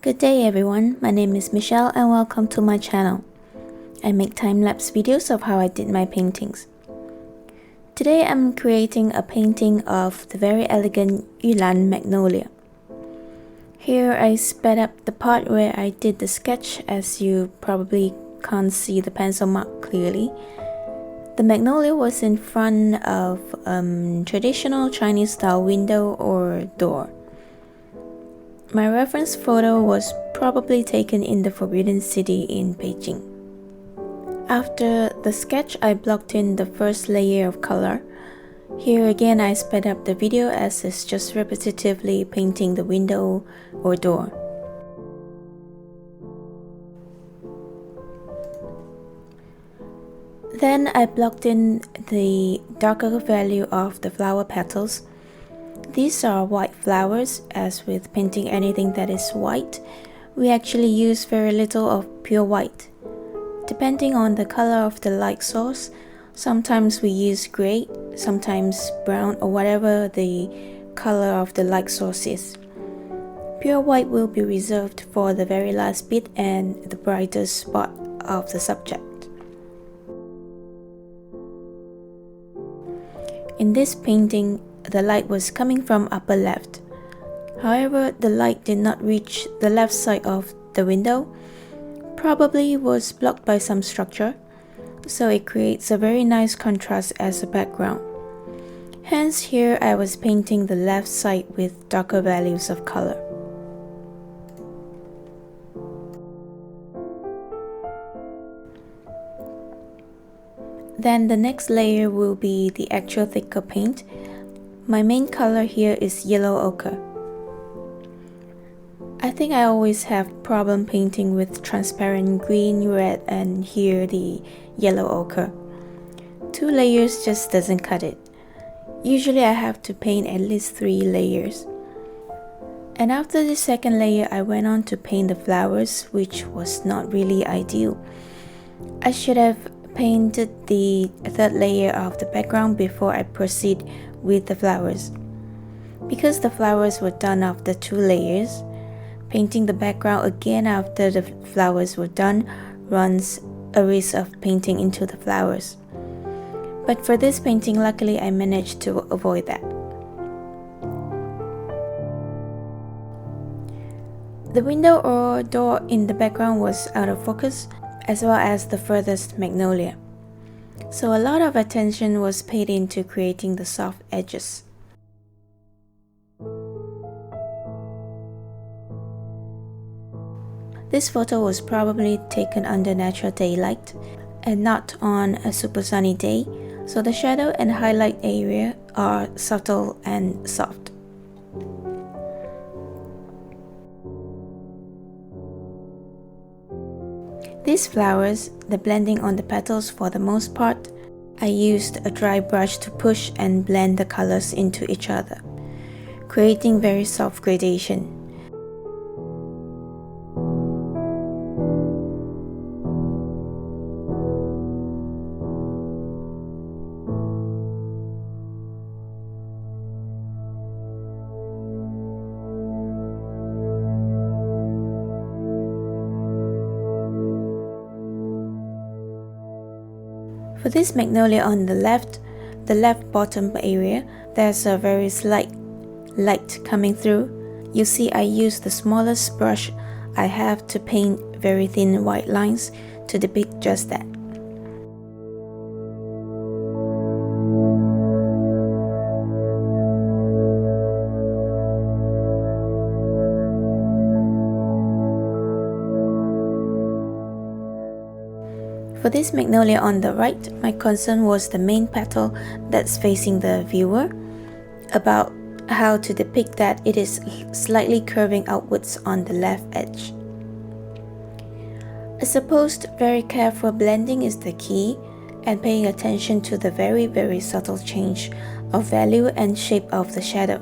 Good day everyone, my name is Michelle and welcome to my channel. I make time-lapse videos of how I did my paintings. Today I'm creating a painting of the very elegant Yulan Magnolia. Here I sped up the part where I did the sketch, as you probably can't see the pencil mark clearly. The magnolia was in front of traditional Chinese style window or door. My reference photo was probably taken in the Forbidden City in Beijing. After the sketch, I blocked in the first layer of color. Here again I sped up the video as it's just repetitively painting the window or door. Then I blocked in the darker value of the flower petals. These are white flowers. As with painting anything that is white, we actually use very little of pure white. Depending on the color of the light source, sometimes we use gray, sometimes brown, or whatever the color of the light source is. Pure white will be reserved for the very last bit and the brightest spot of the subject. In this painting, the light was coming from upper left. However, the light did not reach the left side of the window. Probably was blocked by some structure, so it creates a very nice contrast as a background. Hence here I was painting the left side with darker values of color. Then the next layer will be the actual thicker paint. My main color here is yellow ochre. I think I always have problem painting with transparent green, red, and here the yellow ochre. 2 layers just doesn't cut it. Usually I have to paint at least 3 layers. And after the second layer I went on to paint the flowers, which was not really ideal. I should have painted the third layer of the background before I proceed with the flowers. Because the flowers were done after 2 layers, painting the background again after the flowers were done runs a risk of painting into the flowers. But for this painting, luckily I managed to avoid that. The window or door in the background was out of focus, as well as the furthest magnolia. So a lot of attention was paid into creating the soft edges. This photo was probably taken under natural daylight and not on a super sunny day, so the shadow and highlight area are subtle and soft. These flowers, the blending on the petals for the most part, I used a dry brush to push and blend the colors into each other, creating very soft gradation. For this magnolia on the left bottom area, there's a very slight light coming through. You see I use the smallest brush I have to paint very thin white lines to depict just that. For this magnolia on the right, my concern was the main petal that's facing the viewer, about how to depict that it is slightly curving outwards on the left edge. I suppose very careful blending is the key, and paying attention to the very subtle change of value and shape of the shadow,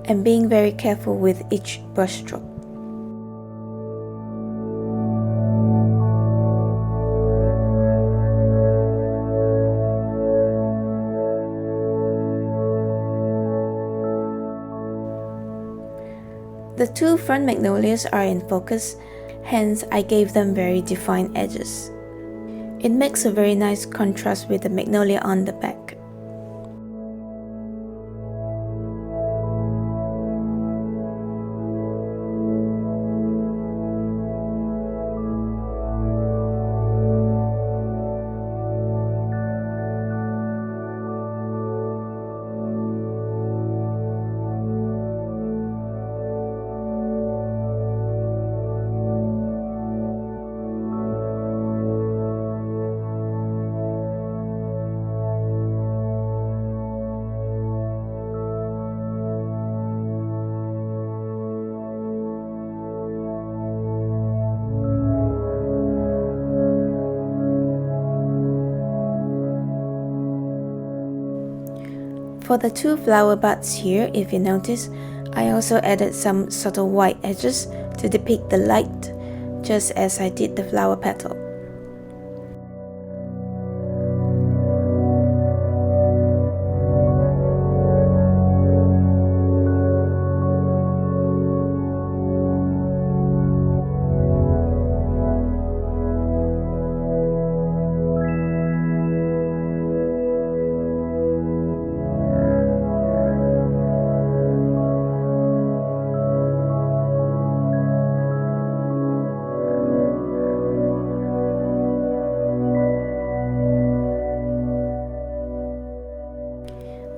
and being very careful with each brush stroke. The two front magnolias are in focus, hence I gave them very defined edges. It makes a very nice contrast with the magnolia on the back. For the two flower buds here, if you notice, I also added some subtle white edges to depict the light, just as I did the flower petal.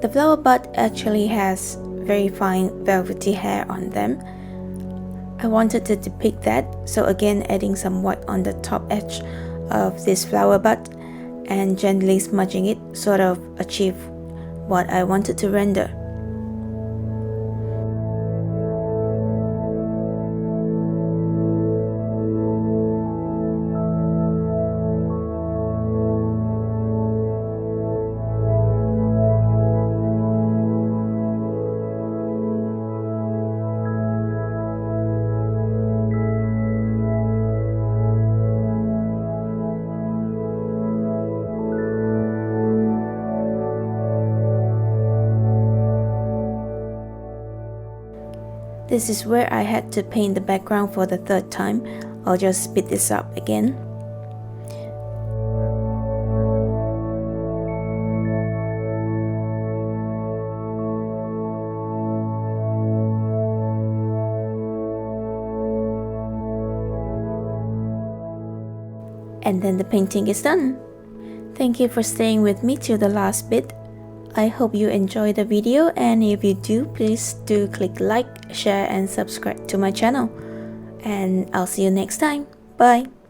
The flower bud actually has very fine velvety hair on them. I wanted to depict that, so again adding some white on the top edge of this flower bud and gently smudging it sort of achieve what I wanted to render. This is where I had to paint the background for the third time. I'll just speed this up again. And then the painting is done. Thank you for staying with me till the last bit. I hope you enjoyed the video, and if you do, please do click like, share and subscribe to my channel. And I'll see you next time. Bye!